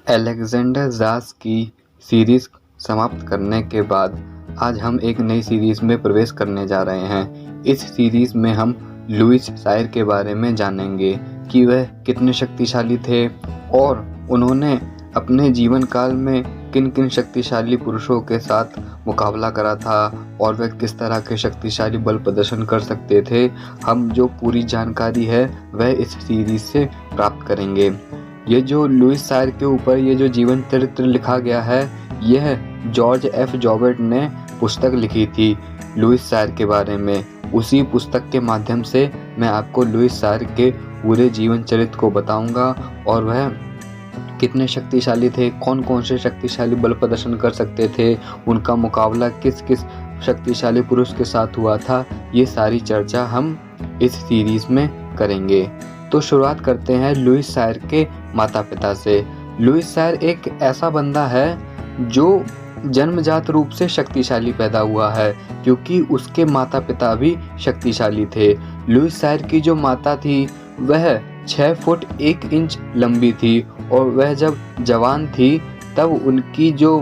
Alexander जास की series समाप्त करने के बाद आज हम एक नई सीरीज़ में प्रवेश करने जा रहे हैं। इस सीरीज़ में हम लुइस सायर के बारे में जानेंगे कि वह कितने शक्तिशाली थे और उन्होंने अपने जीवन काल में किन किन शक्तिशाली पुरुषों के साथ मुकाबला करा था और वह किस तरह के शक्तिशाली बल प्रदर्शन कर सकते थे। हम जो पूरी जानकारी है वह इस सीरीज़ से प्राप्त करेंगे। ये जो लुइस सायर के ऊपर ये जो जीवन चरित्र लिखा गया है, यह जॉर्ज एफ जॉबर्ट ने पुस्तक लिखी थी लुइस सायर के बारे में। उसी पुस्तक के माध्यम से मैं आपको लुइस सायर के पूरे जीवन चरित्र को बताऊंगा और वह कितने शक्तिशाली थे, कौन कौन से शक्तिशाली बल प्रदर्शन कर सकते थे, उनका मुकाबला किस किस शक्तिशाली पुरुष के साथ हुआ था। ये सारी चर्चा हम इस सीरीज़ में करेंगे। तो शुरुआत करते हैं लुइस सायर के माता पिता से। लुइस सायर एक ऐसा बंदा है जो जन्मजात रूप से शक्तिशाली पैदा हुआ है, क्योंकि उसके माता पिता भी शक्तिशाली थे। लुइस सायर की जो माता थी वह 6 फुट 1 इंच लंबी थी और वह जब जवान थी तब उनकी जो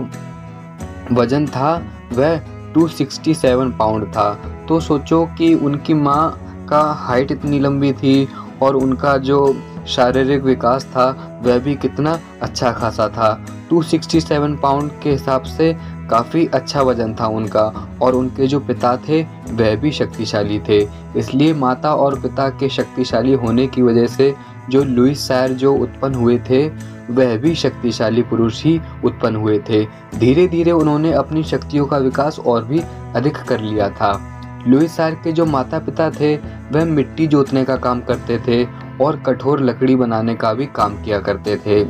वजन था वह 267 पाउंड था। तो सोचो कि उनकी माँ का हाइट इतनी लंबी थी और उनका जो शारीरिक विकास था वह भी कितना अच्छा खासा था। 267 पाउंड के हिसाब से काफ़ी अच्छा वजन था उनका और उनके जो पिता थे वह भी शक्तिशाली थे। इसलिए माता और पिता के शक्तिशाली होने की वजह से जो लुइस सायर जो उत्पन्न हुए थे वह भी शक्तिशाली पुरुष ही उत्पन्न हुए थे। धीरे धीरे उन्होंने अपनी शक्तियों का विकास और भी अधिक कर लिया था। लुइस सायर के जो माता पिता थे वह मिट्टी जोतने का काम करते थे और कठोर लकड़ी बनाने का भी काम किया करते थे।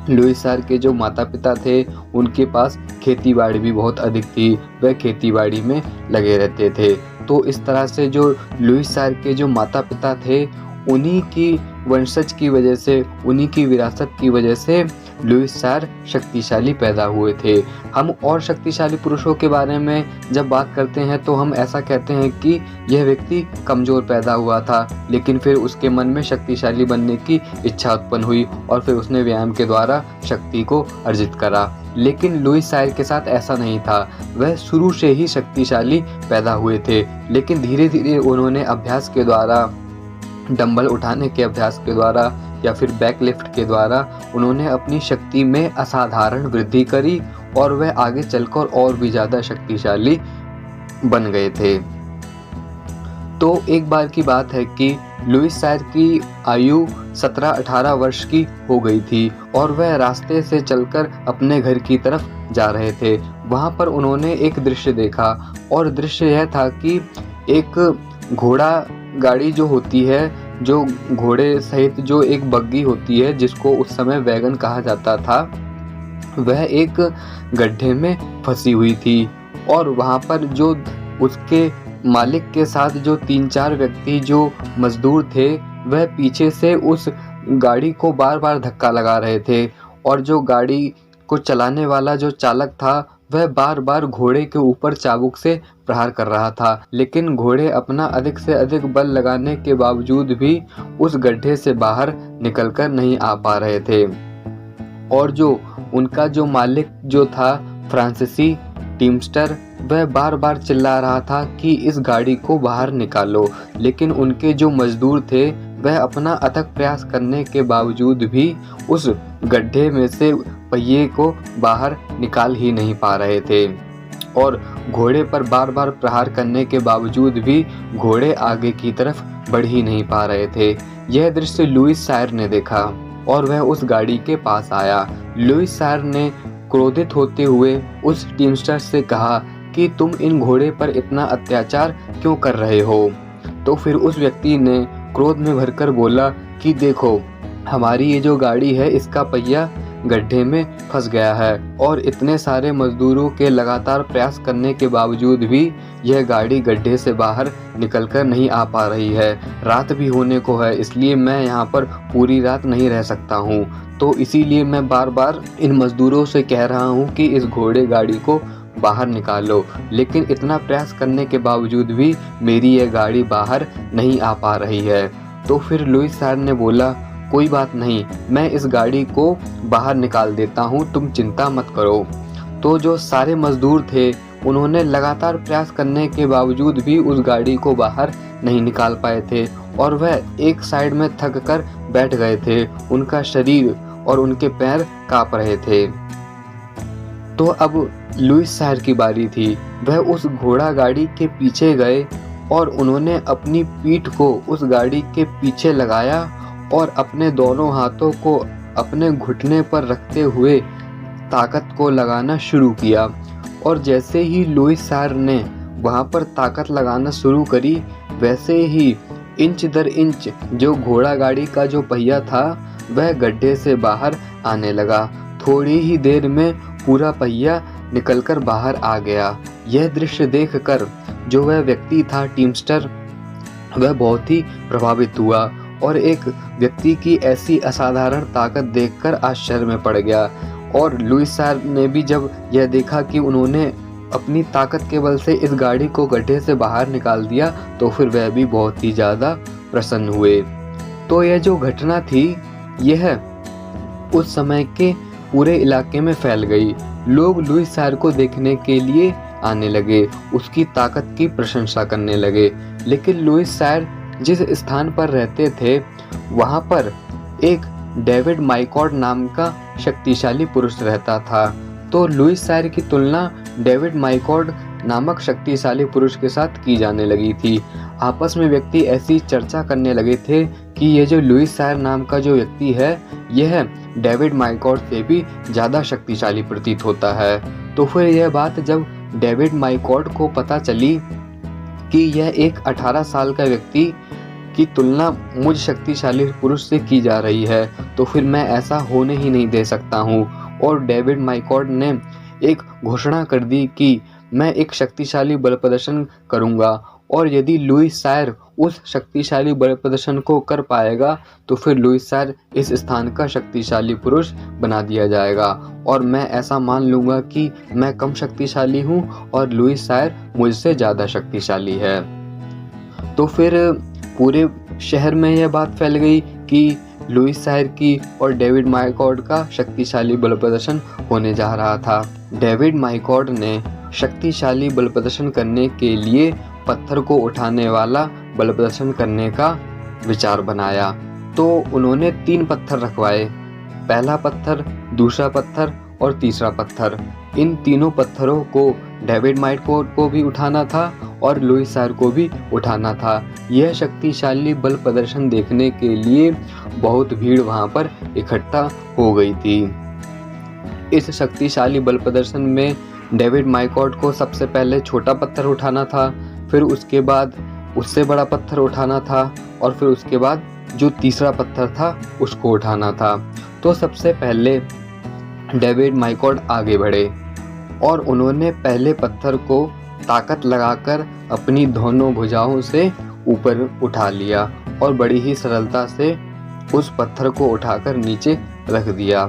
लुइस सायर के जो माता पिता थे उनके पास खेती बाड़ी भी बहुत अधिक थी, वह खेती बाड़ी में लगे रहते थे। तो इस तरह से जो लुइस सायर के जो माता पिता थे उन्हीं की वंशज की वजह से, उन्हीं की विरासत की वजह से लुइस सायर शक्तिशाली पैदा हुए थे। हम और शक्तिशाली पुरुषों के बारे में जब बात करते हैं तो हम ऐसा कहते हैं कि यह व्यक्ति कमज़ोर पैदा हुआ था, लेकिन फिर उसके मन में शक्तिशाली बनने की इच्छा उत्पन्न हुई और फिर उसने व्यायाम के द्वारा शक्ति को अर्जित करा। लेकिन लुइस सायर के साथ ऐसा नहीं था, वह शुरू से ही शक्तिशाली पैदा हुए थे। लेकिन धीरे धीरे उन्होंने अभ्यास के द्वारा, डंबल उठाने के अभ्यास के द्वारा या फिर बैक लिफ्ट के द्वारा उन्होंने अपनी शक्ति में असाधारण वृद्धि करी और वह आगे चलकर और भी ज़्यादा शक्तिशाली बन गए थे। तो एक बार की बात है कि लुइस सायर की आयु 17-18 वर्ष की हो गई थी और वह रास्ते से चलकर अपने घर की तरफ जा रहे थे। वहाँ पर उन्होंने एक दृश्य देखा और दृश्य यह था कि एक घोड़ा गाड़ी जो होती है, जो घोड़े सहित जो एक बग्गी होती है जिसको उस समय वैगन कहा जाता था, वह एक गड्ढे में फंसी हुई थी और वहाँ पर जो उसके मालिक के साथ जो 3-4 व्यक्ति जो मजदूर थे वह पीछे से उस गाड़ी को बार बार धक्का लगा रहे थे और जो गाड़ी को चलाने वाला जो चालक था वह बार बार घोड़े के ऊपर चाबुक से प्रहार कर रहा था। लेकिन घोड़े अपना अधिक से अधिक बल लगाने के बावजूद भी उस गड्ढे से बाहर निकलकर नहीं आ पा रहे थे और जो उनका जो मालिक जो था फ्रांसीसी टीमस्टर, वह बार बार चिल्ला रहा था कि इस गाड़ी को बाहर निकालो। लेकिन उनके जो मजदूर थे वह अपना अथक प्रयास करने के बावजूद भी उस गड्ढे में से पहिए को बाहर निकाल ही नहीं पा रहे थे और घोड़े पर बार बार प्रहार करने के बावजूद भी घोड़े आगे की तरफ बढ़ ही नहीं पा रहे थे। यह दृश्य लुइस सायर ने देखा और वह उस गाड़ी के पास आया। लुइस सायर ने क्रोधित होते हुए उस टीमस्टर से कहा कि तुम इन घोड़े पर इतना अत्याचार क्यों कर रहे हो। तो फिर उस व्यक्ति ने क्रोध में भरकर बोला कि देखो, हमारी ये जो गाड़ी है इसका पहिया गड्ढे में फंस गया है और इतने सारे मजदूरों के लगातार प्रयास करने के बावजूद भी यह गाड़ी गड्ढे से बाहर निकलकर नहीं आ पा रही है। रात भी होने को है, इसलिए मैं यहाँ पर पूरी रात नहीं रह सकता हूँ। तो इसीलिए मैं बार बार इन मजदूरों से कह रहा हूँ कि इस घोड़े गाड़ी को बाहर निकालो, लेकिन इतना प्रयास करने के बावजूद भी मेरी यह गाड़ी बाहर नहीं आ पा रही है। तो फिर लुइस सायर ने बोला, कोई बात नहीं, मैं इस गाड़ी को बाहर निकाल देता हूँ, तुम चिंता मत करो। तो जो सारे मजदूर थे उन्होंने लगातार प्रयास करने के बावजूद भी उस गाड़ी को बाहर नहीं निकाल पाए थे और वह एक साइड में थक कर बैठ गए थे। उनका शरीर और उनके पैर कांप रहे थे। तो अब लुइस सायर की बारी थी। वह उस घोड़ा गाड़ी के पीछे गए और उन्होंने अपनी पीठ को उस गाड़ी के पीछे लगाया और अपने दोनों हाथों को अपने घुटने पर रखते हुए ताकत को लगाना शुरू किया। और जैसे ही लुइस सायर ने वहाँ पर ताकत लगाना शुरू करी, वैसे ही इंच दर इंच जो घोड़ा गाड़ी का जो पहिया था वह गड्ढे से बाहर आने लगा। थोड़ी ही देर में पूरा पहिया निकलकर बाहर आ गया। यह दृश्य देखकर जो वह व्यक्ति था टीमस्टर, वह बहुत ही प्रभावित हुआ और एक व्यक्ति की ऐसी असाधारण ताकत देखकर आश्चर्य में पड़ गया। और लुइस सायर ने भी जब यह देखा कि उन्होंने अपनी ताकत के बल से इस गाड़ी को गड्ढे से बाहर निकाल दिया, तो फिर वह भी बहुत ही ज़्यादा प्रसन्न हुए। तो यह जो घटना थी यह उस समय के पूरे इलाके में फैल गई। लोग लुइस सायर को देखने के लिए आने लगे, उसकी ताकत की प्रशंसा करने लगे। लेकिन लुइस सायर जिस स्थान पर रहते थे वहाँ पर एक डेविड माइकॉर्ड नाम का शक्तिशाली पुरुष रहता था। तो लुइस सायर की तुलना डेविड माइकॉर्ड नामक शक्तिशाली पुरुष के साथ की जाने लगी थी। आपस में व्यक्ति ऐसी चर्चा करने लगे थे कि ये जो लुइस सायर नाम का जो व्यक्ति है यह डेविड माइकॉर्ड से भी ज़्यादा शक्तिशाली प्रतीत होता है। तो फिर यह बात जब डेविड माइकॉर्ड को पता चली कि यह एक 18 साल का व्यक्ति की तुलना मुझ शक्तिशाली पुरुष से की जा रही है, तो फिर मैं ऐसा होने ही नहीं दे सकता हूँ। और डेविड माइकॉर्ड ने एक घोषणा कर दी कि मैं एक शक्तिशाली बल प्रदर्शन करूँगा और यदि लुइस सायर उस शक्तिशाली बल प्रदर्शन को कर पाएगा तो फिर लुइस सायर इस स्थान का शक्तिशाली पुरुष बना दिया जाएगा और मैं ऐसा मान लूँगा कि मैं कम शक्तिशाली हूँ और लुइस सायर मुझसे ज़्यादा शक्तिशाली है। तो फिर पूरे शहर में यह बात फैल गई कि लुइस सायर की और डेविड माइकॉर्ड का शक्तिशाली बल प्रदर्शन होने जा रहा था। डेविड माइकॉर्ड ने शक्तिशाली बल प्रदर्शन करने के लिए पत्थर को उठाने वाला बल प्रदर्शन करने का विचार बनाया। तो उन्होंने 3 पत्थर रखवाए, पहला पत्थर, दूसरा पत्थर और तीसरा पत्थर। इन तीनों पत्थरों को डेविड माइकॉर्ड को भी उठाना था और लुइस सायर को भी उठाना था। यह शक्तिशाली बल प्रदर्शन देखने के लिए बहुत भीड़ वहां पर इकट्ठा हो गई थी। इस शक्तिशाली बल प्रदर्शन में डेविड माइकॉर्ड को सबसे पहले छोटा पत्थर उठाना था, फिर उसके बाद उससे बड़ा पत्थर उठाना था और फिर उसके बाद जो तीसरा पत्थर था उसको उठाना था। तो सबसे पहले डेविड माइकॉर्ड आगे बढ़े और उन्होंने पहले पत्थर को ताकत लगाकर अपनी दोनों भुजाओं से ऊपर उठा लिया और बड़ी ही सरलता से उस पत्थर को उठाकर नीचे रख दिया।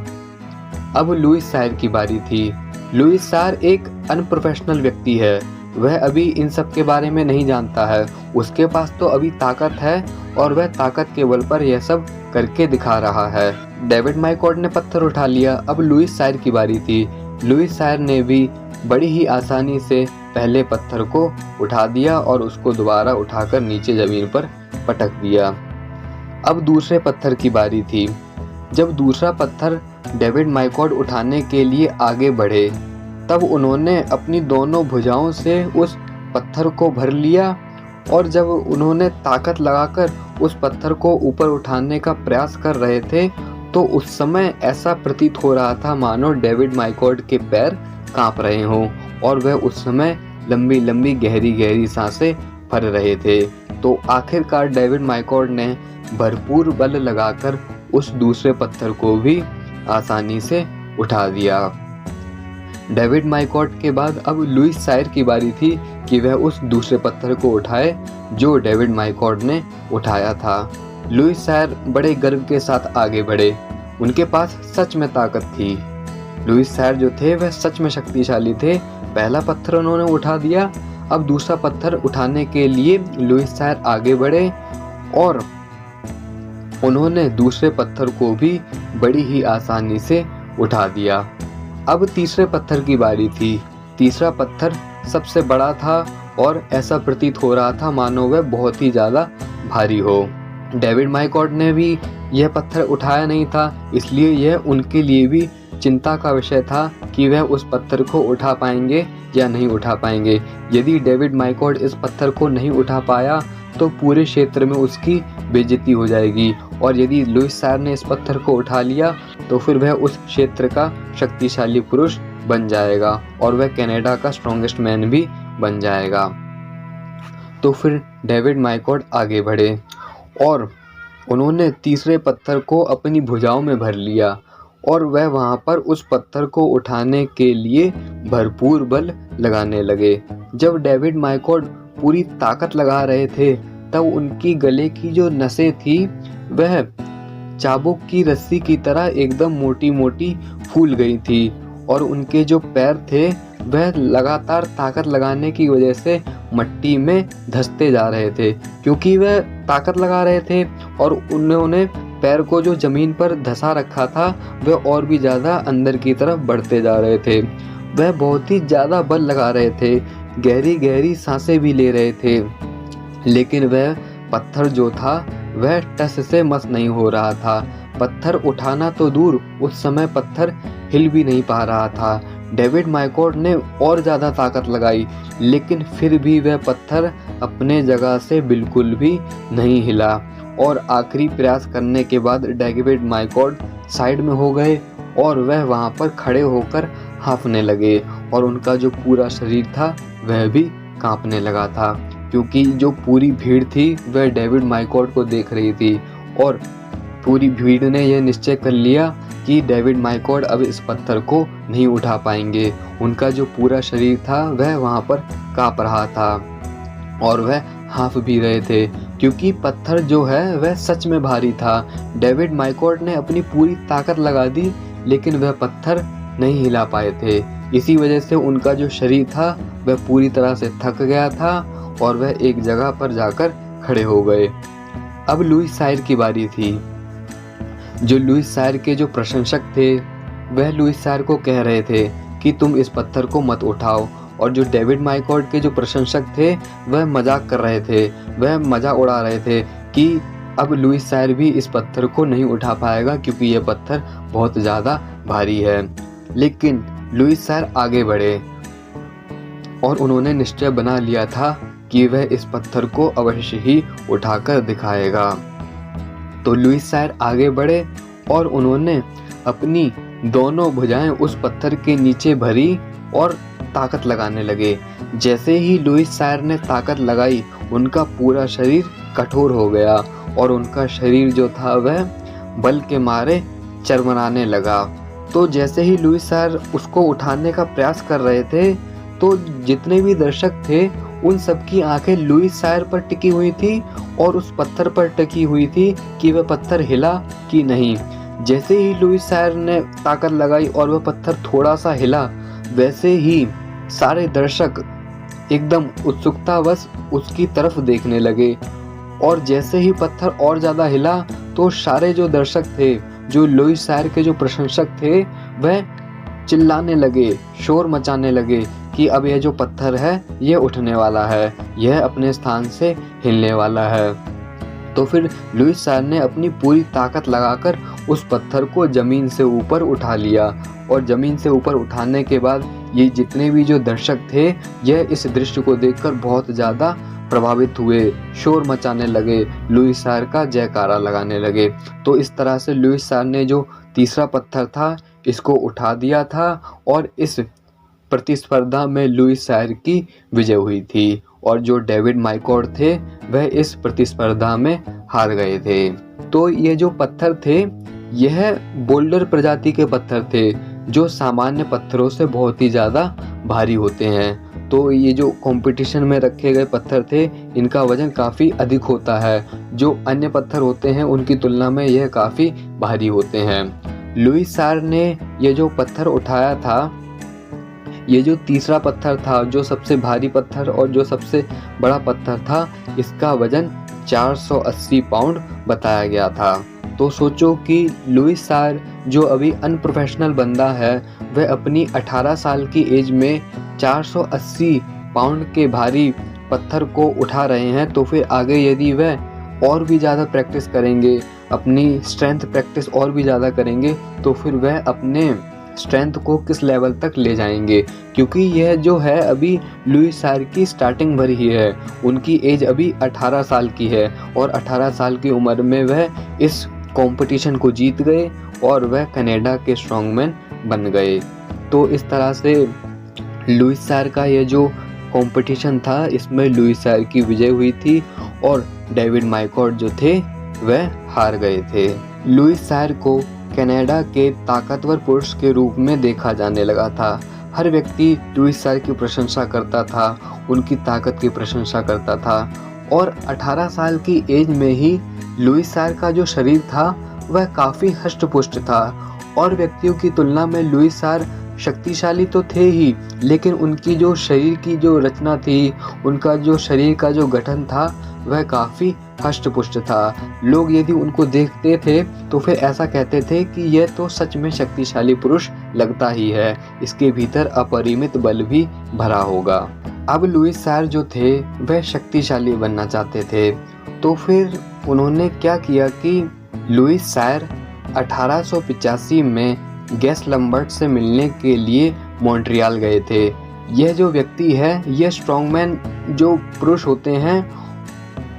अब लुइस सायर की बारी थी। लुइस सायर एक अनप्रोफेशनल व्यक्ति है, वह अभी इन सब के बारे में नहीं जानता है। उसके पास तो अभी ताकत है और वह ताकत के बल पर यह सब करके दिखा रहा है। डेविड माइकॉर्ड ने पत्थर उठा लिया, अब लुइस सायर की बारी थी। लुइस सायर ने भी बड़ी ही आसानी से पहले पत्थर को उठा दिया और उसको दोबारा उठाकर नीचे जमीन पर पटक दिया। अब दूसरे पत्थर की बारी थी। जब दूसरा पत्थर डेविड माइकॉर्ड उठाने के लिए आगे बढ़े तब उन्होंने अपनी दोनों भुजाओं से उस पत्थर को भर लिया और जब उन्होंने ताकत लगाकर उस पत्थर को ऊपर उठाने का प्रयास कर रहे थे तो उस समय ऐसा प्रतीत हो रहा था मानो डेविड माइकॉर्ड के पैर कांप रहे हों और वह उस समय लंबी लंबी गहरी गहरी सांसें भर रहे थे। तो आखिरकार डेविड माइकॉर्ड ने भरपूर बल लगाकर उस दूसरे पत्थर को भी आसानी से उठा दिया। डेविड माइकॉर्ड के बाद अब लुइस सायर की बारी थी कि वह उस दूसरे पत्थर को उठाए जो डेविड माइकॉर्ड ने उठाया था। लुइस सायर बड़े गर्व के साथ आगे बढ़े, उनके पास सच में ताकत थी। लुइस सायर जो थे वह सच में शक्तिशाली थे। पहला पत्थर उन्होंने उठा दिया, अब दूसरा पत्थर उठाने के लिए लुइस सायर आगे बढ़े और उन्होंने दूसरे पत्थर को भी बड़ी ही आसानी से उठा दिया। अब तीसरे पत्थर की बारी थी। तीसरा पत्थर सबसे बड़ा था और ऐसा प्रतीत हो रहा था मानो वह बहुत ही ज़्यादा भारी हो। डेविड माइकॉर्ड ने भी यह पत्थर उठाया नहीं था, इसलिए यह उनके लिए भी चिंता का विषय था कि वह उस पत्थर को उठा पाएंगे या नहीं उठा पाएंगे। यदि डेविड माइकॉर्ड इस पत्थर को नहीं उठा पाया तो पूरे क्षेत्र में उसकी बेइज्जती हो जाएगी, और यदि लुइस सायर ने इस पत्थर को उठा लिया तो फिर वह उस क्षेत्र का शक्तिशाली पुरुष बन जाएगा और वह कनाडा का स्ट्रॉन्गेस्ट मैन भी बन जाएगा। तो फिर डेविड माइकॉर्ड आगे बढ़े और उन्होंने तीसरे पत्थर को अपनी भुजाओं में भर लिया और वह वहां पर उस पत्थर को उठाने के लिए भरपूर बल लगाने लगे। जब डेविड माइकॉर्ड पूरी ताकत लगा रहे थे तब उनकी गले की जो नसें थी वह चाबुक की रस्सी की तरह एकदम मोटी मोटी फूल गई थी और उनके जो पैर थे वह लगातार ताकत लगाने की वजह से मट्टी में धंसते जा रहे थे। क्योंकि वह ताकत लगा रहे थे और उन्होंने पैर को जो जमीन पर धंसा रखा था वह और भी ज़्यादा अंदर की तरफ बढ़ते जा रहे थे। वह बहुत ही ज़्यादा बल लगा रहे थे, गहरी गहरी सांसें भी ले रहे थे, लेकिन वह पत्थर जो था वह टस से मस नहीं हो रहा था। पत्थर उठाना तो दूर, उस समय पत्थर हिल भी नहीं पा रहा था। डेविड माइकॉर्ड ने और ज़्यादा ताकत लगाई, लेकिन फिर भी वह पत्थर अपने जगह से बिल्कुल भी नहीं हिला और आखिरी प्रयास करने के बाद डेविड माइकॉर्ड साइड में हो गए और वह वहां पर खड़े होकर हाँफने लगे और उनका जो पूरा शरीर था वह भी कांपने लगा था, क्योंकि जो पूरी भीड़ थी वह डेविड माइकॉर्ड को देख रही थी और पूरी भीड़ ने यह निश्चय कर लिया कि डेविड माइकॉर्ड अब इस पत्थर को नहीं उठा पाएंगे। उनका जो पूरा शरीर था वह वहां पर कांप रहा था और वह हाँफ भी रहे थे, क्योंकि पत्थर जो है वह सच में भारी था। डेविड माइकॉर्ड ने अपनी पूरी ताकत लगा दी, लेकिन वह पत्थर नहीं हिला पाए थे। इसी वजह से उनका जो शरीर था वह पूरी तरह से थक गया था और वह एक जगह पर जाकर खड़े हो गए। अब लुइस सायर की बारी थी। जो लुइस सायर के जो प्रशंसक थे वह लुइस सायर को कह रहे थे कि तुम इस पत्थर को मत उठाओ, और जो डेविड माइकॉर्ड के जो प्रशंसक थे वह मजाक कर रहे थे, वह मजाक उड़ा रहे थे कि अब लुइस सायर भी इस पत्थर को नहीं उठा पाएगा क्योंकि यह पत्थर बहुत ज़्यादा भारी है। लेकिन लुइस सायर आगे बढ़े और उन्होंने निश्चय बना लिया था कि वह इस पत्थर को अवश्य ही उठाकर दिखाएगा। तो लुइस सायर आगे बढ़े और उन्होंने अपनी दोनों भुजाएं उस पत्थर के नीचे भरी और ताकत लगाने लगे। जैसे ही लुइस सायर ने ताकत लगाई उनका पूरा शरीर कठोर हो गया और उनका शरीर जो था वह बल के मारे चरमराने लगा। तो जैसे ही लुइस सायर उसको उठाने का प्रयास कर रहे थे तो जितने भी दर्शक थे उन सबकी आंखें लुइस सायर पर टिकी हुई थी और उस पत्थर पर टिकी हुई थी कि वह पत्थर हिला कि नहीं। जैसे ही लुइस सायर ने ताकत लगाई और वह पत्थर थोड़ा सा हिला, वैसे ही सारे दर्शक एकदम उत्सुकतावश उसकी तरफ देखने लगे और जैसे ही पत्थर और ज़्यादा हिला तो सारे जो दर्शक थे, जो लुइस सायर के जो प्रशंसक थे, वह चिल्लाने लगे, शोर मचाने लगे कि अब यह जो पत्थर है यह उठने वाला है, यह अपने स्थान से हिलने वाला है। तो फिर लुइस सायर ने अपनी पूरी ताकत लगाकर उस पत्थर को ज़मीन से ऊपर उठा लिया और ज़मीन से ऊपर उठाने के बाद ये जितने भी जो दर्शक थे यह इस दृश्य को देखकर बहुत ज़्यादा प्रभावित हुए, शोर मचाने लगे, लुइस सायर का जयकारा लगाने लगे। तो इस तरह से लुइस सायर ने जो तीसरा पत्थर था इसको उठा दिया था और इस प्रतिस्पर्धा में लुइस सायर की विजय हुई थी और जो डेविड माइकॉर्ड थे वह इस प्रतिस्पर्धा में हार गए थे। तो ये जो पत्थर थे यह बोल्डर प्रजाति के पत्थर थे जो सामान्य पत्थरों से बहुत ही ज़्यादा भारी होते हैं। तो ये जो कंपटीशन में रखे गए पत्थर थे इनका वजन काफ़ी अधिक होता है, जो अन्य पत्थर होते हैं उनकी तुलना में यह काफ़ी भारी होते हैं। लुइस सायर ने ये जो पत्थर उठाया था, ये जो तीसरा पत्थर था, जो सबसे भारी पत्थर और जो सबसे बड़ा पत्थर था, इसका वजन 480 पाउंड बताया गया था। तो सोचो कि लुइस सायर जो अभी अनप्रोफेशनल बंदा है, वह अपनी 18 साल की एज में 480 पाउंड के भारी पत्थर को उठा रहे हैं, तो फिर आगे यदि वह और भी ज़्यादा प्रैक्टिस करेंगे, अपनी स्ट्रेंथ प्रैक्टिस और भी ज़्यादा करेंगे, तो फिर वह अपने स्ट्रेंथ को किस लेवल तक ले जाएंगे। क्योंकि यह जो है अभी लुइस सायर की स्टार्टिंग भर ही है। उनकी एज अभी 18 साल की है और 18 साल की उम्र में वह इस कंपटीशन को जीत गए और वह कनाडा के स्ट्रॉन्गमैन बन गए। तो इस तरह से लुइस सायर का यह जो कंपटीशन था, इसमें लुइस सायर की विजय हुई थी और डेविड माइकॉर्ड जो थे वह हार गए थे। लुइस सायर को कनाडा के ताकतवर पुरुष के रूप में देखा जाने लगा था। हर व्यक्ति लुइस सायर की प्रशंसा करता था, उनकी ताकत की प्रशंसा करता था और 18 साल की एज में ही लुइस सायर का जो शरीर था वह काफ़ी हष्ट-पुष्ट था और व्यक्तियों की तुलना में लुइस सायर शक्तिशाली तो थे ही, लेकिन उनकी जो शरीर की जो रचना थी, उनका जो शरीर का जो गठन था वह काफ़ी हष्ट-पुष्ट था। लोग यदि उनको देखते थे तो फिर ऐसा कहते थे कि यह तो सच में शक्तिशाली पुरुष लगता ही है, इसके भीतर अपरिमित बल भी भरा होगा। अब लुइस सायर जो थे वह शक्तिशाली बनना चाहते थे, तो फिर उन्होंने क्या किया कि लुइस सायर 1885 में गैस लैम्बर्ट से मिलने के लिए मॉन्ट्रियल गए थे। यह जो व्यक्ति है, यह स्ट्रॉन्गमैन जो पुरुष होते हैं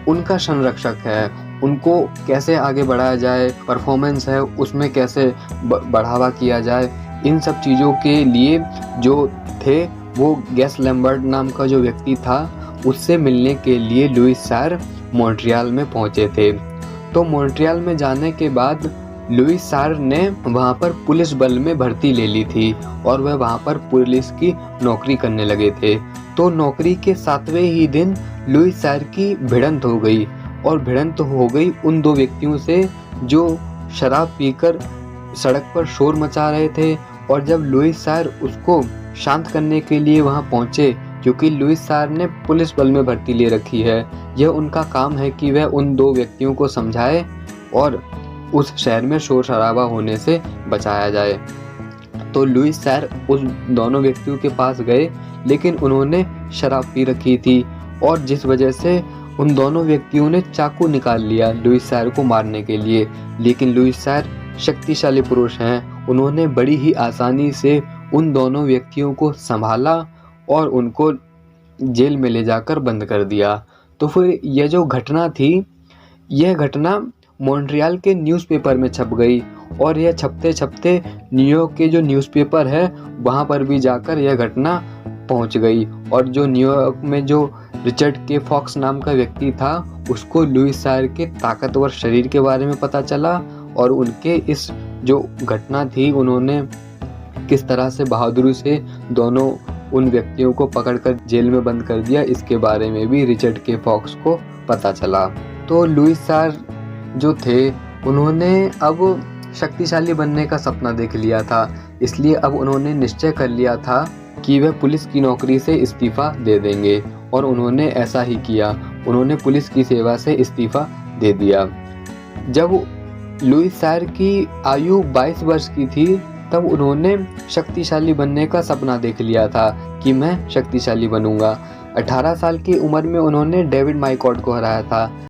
उनका संरक्षक है। उनको कैसे आगे बढ़ाया जाए, परफॉर्मेंस है उसमें कैसे बढ़ावा किया जाए, इन सब चीज़ों के लिए जो थे वो गैस लैम्बर्ट नाम का जो व्यक्ति था उससे मिलने के लिए लुइस सायर मॉन्ट्रियल में पहुंचे थे। तो मॉन्ट्रियल में जाने के बाद लुइस सायर ने वहाँ पर पुलिस बल में भर्ती ले ली थी और वह वहाँ पर पुलिस की नौकरी करने लगे थे। तो नौकरी के 7वें ही दिन लुइस सायर की भिड़ंत हो गई और भिड़ंत हो गई उन दो व्यक्तियों से जो शराब पीकर सड़क पर शोर मचा रहे थे। और जब लुइस सायर उसको शांत करने के लिए वहाँ पहुँचे, क्योंकि लुइस सायर ने पुलिस बल में भर्ती ले रखी है, यह उनका काम है कि वह उन दो व्यक्तियों को समझाए और उस शहर में शोर शराबा होने से बचाया जाए। तो लुइस सायर उस दोनों व्यक्तियों के पास गए, लेकिन उन्होंने शराब पी रखी थी और जिस वजह से उन दोनों व्यक्तियों ने चाकू निकाल लिया लुइस सायर को मारने के लिए। लेकिन लुइस सायर शक्तिशाली पुरुष हैं, उन्होंने बड़ी ही आसानी से उन दोनों व्यक्तियों को संभाला और उनको जेल में ले जाकर बंद कर दिया। तो फिर यह जो घटना थी, यह घटना मॉन्ट्रियल के न्यूज़पेपर में छप गई और यह छपते छपते न्यूयॉर्क के जो न्यूज़पेपर है वहाँ पर भी जाकर यह घटना पहुँच गई। और जो न्यूयॉर्क में जो रिचर्ड के फॉक्स नाम का व्यक्ति था, उसको लुइस सायर के ताकतवर शरीर के बारे में पता चला और उनके इस जो घटना थी, उन्होंने किस तरह से बहादुरी से दोनों उन व्यक्तियों को पकड़कर जेल में बंद कर दिया, इसके बारे में भी रिचर्ड के फॉक्स को पता चला। तो लुइस सायर जो थे, उन्होंने अब शक्तिशाली बनने का सपना देख लिया था, इसलिए अब उन्होंने निश्चय कर लिया था कि वह पुलिस की नौकरी से इस्तीफ़ा दे देंगे और उन्होंने ऐसा ही किया। उन्होंने पुलिस की सेवा से इस्तीफ़ा दे दिया। जब लुइस सायर की आयु 22 वर्ष की थी, तब उन्होंने शक्तिशाली बनने का सपना देख लिया था कि मैं शक्तिशाली बनूंगा। 18 साल की उम्र में उन्होंने डेविड माइकॉर्ड को हराया था।